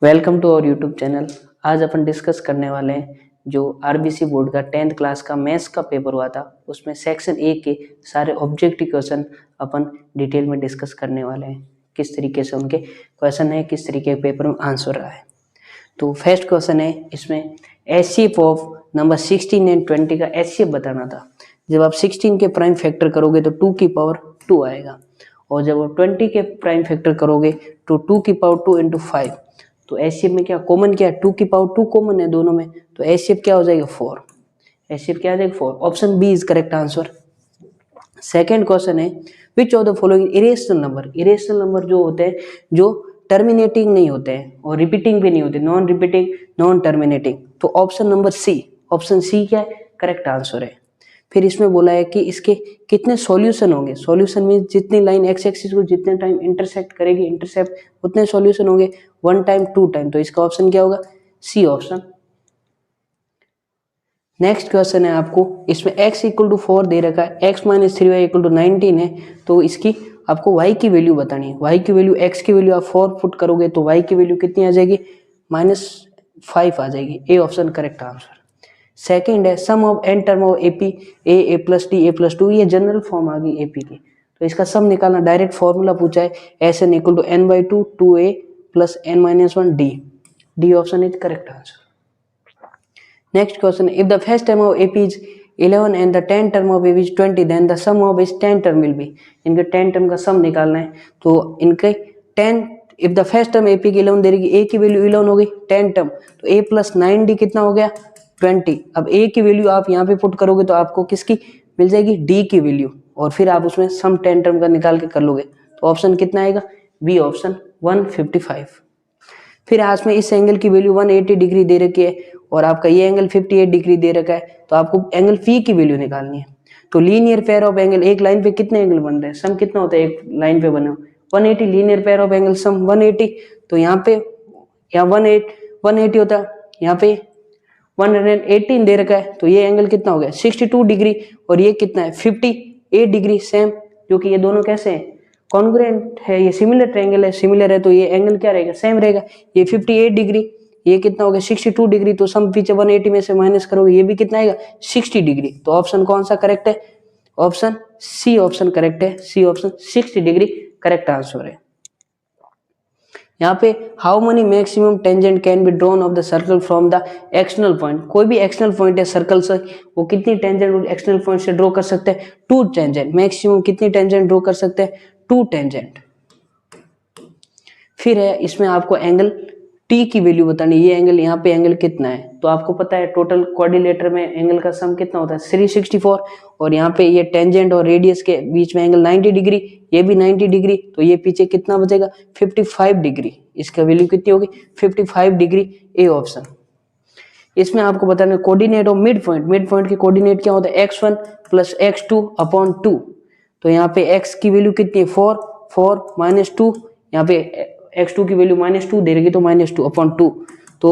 Welcome to our YouTube channel. आज अपन discuss करने वाले हैं जो आरबीसी बोर्ड का 10th क्लास का मैथ्स का पेपर हुआ था, उसमें सेक्शन ए के सारे ऑब्जेक्टिव क्वेश्चन अपन डिटेल में डिस्कस करने वाले हैं। किस तरीके से उनके क्वेश्चन है, किस तरीके के पेपर में आंसर रहा है। तो फर्स्ट क्वेश्चन है, इसमें एचसीएफ ऑफ नंबर 16 एंड 20 का एचसीएफ बताना था। जब आप 16 के प्राइम फैक्टर करोगे तो 2 की पावर 2 आएगा, और जब आप 20 के प्राइम फैक्टर करोगे तो 2 की पावर 2 इंटू 5। तो एचसीएफ में क्या कॉमन, क्या है 2 की पावर 2 कॉमन है दोनों में, तो एचसीएफ क्या हो जाएगा 4। एचसीएफ क्या आ जाएगा 4। Option B is correct answer. Second question है, which of the following irrational number. Irrational number जो होते हैं जो टर्मिनेटिंग नहीं होते हैं और रिपीटिंग भी नहीं होते, नॉन रिपीटिंग नॉन टर्मिनेटिंग, तो option number c. Option c क्या है करेक्ट आंसर है। फिर इसमें बोला है कि इसके कितने सॉल्यूशन होंगे। सॉल्यूशन मीन जितनी लाइन एक्स एक्सिस को जितने टाइम इंटरसेक्ट करेगी, इंटरसेप्ट उतने सॉल्यूशन होंगे, 1 टाइम 2 टाइम, तो इसका ऑप्शन क्या होगा सी ऑप्शन। नेक्स्ट क्वेश्चन है आपको, इसमें x इक्वल टू 4 दे रखा है, x minus 3y equal to 19 है, तो इसकी आपको y की वैल्यू बतानी है। y की वैल्यू, x की वैल्यू आप 4 पुट करोगे तो y की वैल्यू कितनी आ जाएगी -5 आ जाएगी। A option correct answer. Second है, sum of n term of AP a plus D a plus 2, ये जनरल फॉर्म आ गई AP की, तो इसका सम निकालना, डायरेक्ट फॉर्मूला पूछा है SN equal to n/2 2a plus n-1 d। D option is correct answer. Next question, if the first term of AP is 11 and the 10 term of AP is 20, then the sum of its 10 term will be। इनके 10 term का सम निकालना है, तो इनके 10, if the first term AP की 11 दे रही, A की value 11 हो गई, 10 term तो A प्लस 9D कितना हो गया 20। अब A की वैल्यू आप यहाँ पे पुट करोगे तो आपको किसकी मिल जाएगी D की वैल्यू, और फिर आप उसमें सम 10 term का निकाल के कर लोगे, तो ऑप्शन कितना आएगा बी ऑप्शन 155। फिर आज में इस एंगल की वैल्यू 180 डिग्री दे रखी है और आपका ये एंगल 58 डिग्री दे रखा है, तो आपको एंगल फी की वैल्यू निकालनी है। तो लीनियर पेयर ऑफ एंगल, एक लाइन पे कितने एंगल बन रहे हैं, सम कितना होता है एक लाइन पे बने 180, linear pair of angle sum 180, तो यहाँ पे 180 होता है, यहाँ पे 118 दे रखा है, तो ये एंगल कितना हो गया 62 डिग्री, और ये कितना है 58 डिग्री सेम, जो कि ये दोनों कैसे हैं कॉन्ग्रुएंट है, ये सिमिलर ट्रायंगल है, सिमिलर है, तो ये एंगल क्या रहेगा सेम रहेगा। ये 58 डिग्री, ये कितना हो गया 62 डिग्री, तो सम पीछे 180 में से माइनस करोगे, ये भी कितना आएगा 60 डिग्री, तो ऑप्शन कौन सा करेक्ट है ऑप्शन सी ऑप्शन करेक्ट है। C option 60 degree correct answer है। यहाँ पे how many maximum tangent can be drawn of the circle from the external point. कोई भी एक्सटर्नल पॉइंट है सर्कल से, वो कितनी टेंजेंट एक्सटर्नल पॉइंट से ड्रॉ कर सकते हैं 2 टेंजेंट। मैक्सिमम कितनी टेंजेंट ड्रॉ कर सकते हैं 2 टेंजेंट। फिर है इसमें आपको एंगल टी की वैल्यू बतानी, ये एंगल यहाँ पे एंगल कितना है, तो आपको पता है टोटल कोऑर्डिनेटर में एंगल का सम कितना होता है 364, और यहाँ पे ये टेंजेंट और रेडियस के बीच में एंगल 90 डिग्री, ये भी 90 डिग्री, तो ये पीछे कितना बचेगा 55 डिग्री, इसका वैल्यू कितनी होगी 55 डिग्री। A option. इसमें आपको बताना coordinate of mid point, mid point के कोऑर्डिनेट क्या होता है x1 प्लस x2 अपॉन 2, तो यहाँ पे x की वैल्यू कितनी है 4 माइनस 2, यहाँ पे x2 की वैल्यू -2 दे रही, तो -2 अपॉन 2, तो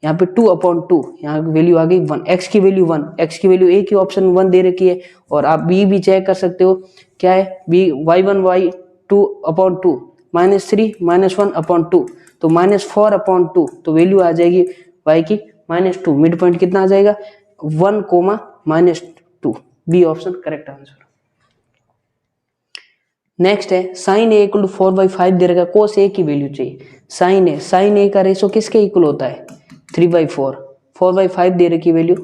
यहाँ पे 2 अपॉन 2, यहाँ की वैल्यू आ गई 1, x की वैल्यू 1, x की वैल्यू एक ही ऑप्शन 1 दे रखी है, और आप b भी चेक कर सकते हो क्या है b y1 y2 upon 2 -3 -1 upon 2, तो -4 अपॉन 2, तो वैल्यू आ जाएगी y की -2। मिड पॉइंट कितना आ जाएगा 1, -2। B option correct answer. Next है साइन ए इक्वल टू 4/5 दे रखा है, कोस ए की वैल्यू चाहिए। साइन ए का रेशो किसके इक्वल होता है 3/4, 4/5 दे रखी वैल्यू,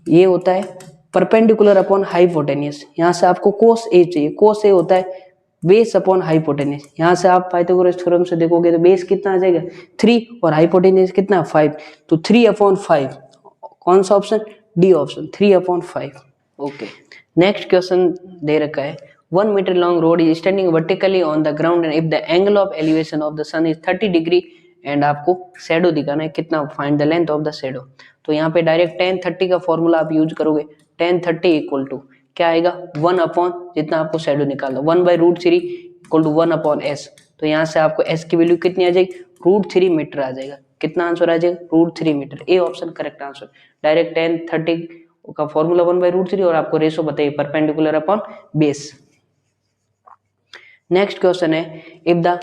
ये होता है परपेंडिकुलर अपॉन हाइपोटेनियस। यहाँ से आपको कोस ए चाहिए, कोस ए होता है बेस अपॉन हाइपोटेनियस। यहाँ से आप पाइथागोरस थ्योरम से देखोगे तो बेस कितना आ जाएगा 3 और हाइपोटेनियस कितना 5, तो 3/5, कौन सा option D option 3/5। Okay, next question दे रखा है 1 meter long road is standing vertically on the ground and if the angle of elevation of the sun is 30 degree and आपको शेडो दिखाना है कितना, find the length of the shadow। तो यहाँ पे डायरेक्ट tan 30 का फॉर्मूला आप use करोगे, tan 30 इक्वल टू क्या आएगा 1 अपॉन जितना आपको शेडो निकालना 1/√3 इक्वल टू 1 अपॉन s, तो यहाँ से आपको s की वैल्यू कितनी आ जाएगी √3 मीटर आ जाएगा। कितना आंसर आ जाएगा √3 metre. A option correct answer. Direct tan 30 का फॉर्मूला 1/√3 और आपको रेशो बताइए perpendicular upon base. Next question है if the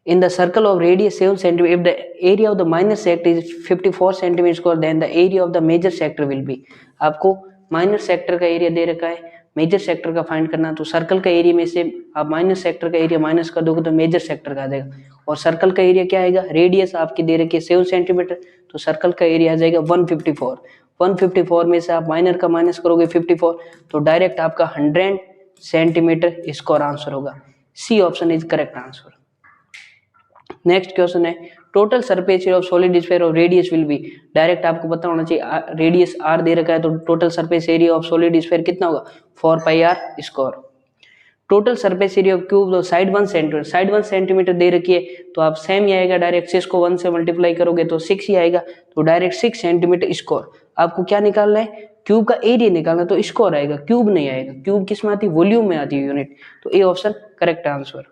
in the circle of radius 7 cm, if the area of the minor sector is 54 cm square, then the area of the major sector will be। आपको minor sector का area दे रखा है, major sector का find करना, तो circle का area में से आप माइनर सेक्टर का एरिया माइनस कर दोगे तो मेजर सेक्टर का आ जाएगा। और सर्कल का एरिया क्या आएगा, रेडियस आपकी दे रखी है 7 सेंटीमीटर, तो सर्कल का एरिया आ जाएगा 154। 154 में से आप माइनर का माइनस करोगे 54, तो डायरेक्ट आपका 100 सेंटीमीटर स्क्वायर आंसर होगा। C option is correct answer. Next question है total surface area of solid sphere of radius will be. Direct आपको पता होना चाहिए, रेडियस r दे रखा है, तो total surface area of solid sphere कितना होगा 4πr square. Total surface area of cube side 1 centimetre, side 1 centimetre दे रखी है, तो आप सेम ही आएगा, डायरेक्ट 6 को 1 से मल्टीप्लाई करोगे तो 6 ही आएगा, तो डायरेक्ट 6 सेंटीमीटर स्क्वायर। आपको क्या निकालना है, क्यूब का एरिया निकालना, तो स्क्वायर आएगा, क्यूब नहीं आएगा। क्यूब किस में आती है, वॉल्यूम में आती है यूनिट, तो ए ऑप्शन करेक्ट आंसर।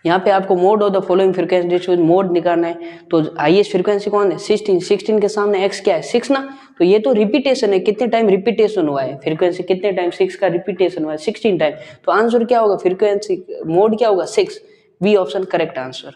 यहाँ पे आपको mode of the following frequency mode निकालना है, तो हाईएस्ट फ्रीक्वेंसी कौन है 16, 16 के सामने x क्या है 6 ना, तो ये तो रिपीटेशन है, कितने टाइम रिपीटेशन हुआ है, फ्रीक्वेंसी कितने टाइम 6 का रिपीटेशन हुआ है 16 टाइम, तो आंसर क्या होगा, फ्रीक्वेंसी मोड क्या होगा 6, B option correct answer.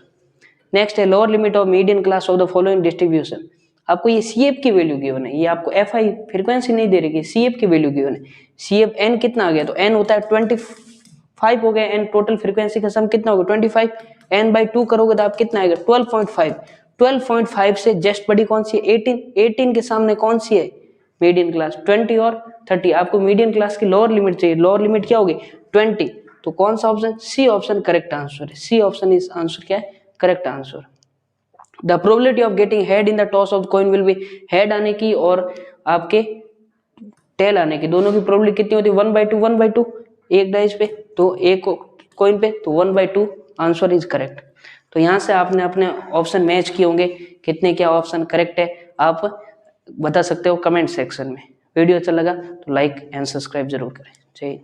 Next है lower limit of median class of the following distribution. आपको ये CF की वैल्यू गिवन है, ये आपको FI फ्रीक्वेंसी नहीं दे रही, CF की वैल्यू गिवन है। CF n कितना आ गया, तो n होता है 25 हो गया, n टोटल फ्रीक्वेंसी का सम कितना होगा 25, n बाई 2 करोगे तो आप कितना आएगा 12.5। 12.5 से जस्ट बड़ी कौन सी है 18, 18 के सामने कौन सी है मीडियन क्लास 20 और 30। आपको मीडियन क्लास की लोअर लिमिट चाहिए, लोअर लिमिट क्या होगी 20, तो कौन सा option, c option correct answer है। सी ऑप्शन इस आंसर क्या है, correct answer. The probability of getting head in the toss of coin will be, head आने की और आपके टेल आने की दोनों की प्रोबेबिलिटी कितनी होती है 1/2, 1/2 एक डाइस पे, तो एक कॉइन पे, तो 1/2 आंसर इज करेक्ट। तो यहाँ से आपने अपने ऑप्शन मैच किए होंगे, कितने क्या ऑप्शन करेक्ट है आप बता सकते हो कमेंट सेक्शन में। वीडियो अच्छा लगा तो लाइक एंड सब्सक्राइब जरूर करें। जय हिंद।